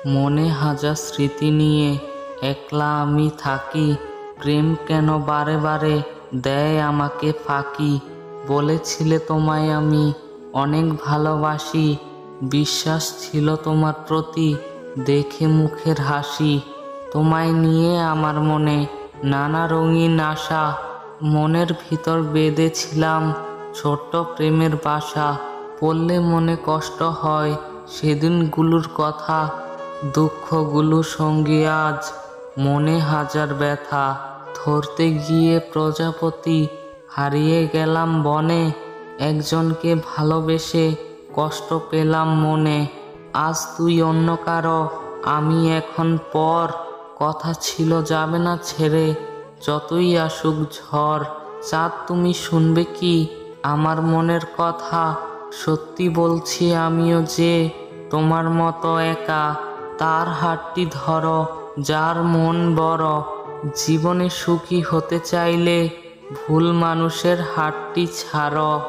মনে হাজার স্মৃতি নিয়ে একলা আমি থাকি। প্রেম কেন বারে বারে দেয় আমাকে ফাঁকি। বলেছিলে তোমায় আমি অনেক ভালোবাসি, বিশ্বাস ছিল তোমার প্রতি, দেখে মুখের হাসি। তোমায় নিয়ে আমার মনে নানা রঙিন আশা, মনের ভিতর বেঁধেছিলাম ছোট্ট প্রেমের বাসা। পড়লে মনে কষ্ট হয় সেদিনগুলোর কথা, দুঃখগুলো সঙ্গে আজ মনে হাজার ব্যথা। ধরতে গিয়ে প্রজাপতি হারিয়ে গেলাম বনে, একজনকে ভালোবেসে কষ্ট পেলাম মনে। আজ তুই অন্য কারো, আমি এখন পর, কথা ছিল যাবে না ছেড়ে যতই আসুক ঝড়। চাঁদ তুমি শুনবে কি আমার মনের কথা, সত্যি বলছি আমিও যে তোমার মতো একা। তার হাতটি ধরো যার মন বড়, জীবনে সুখী হতে চাইলে ভুল মানুষের হাতটি ছাড়ো।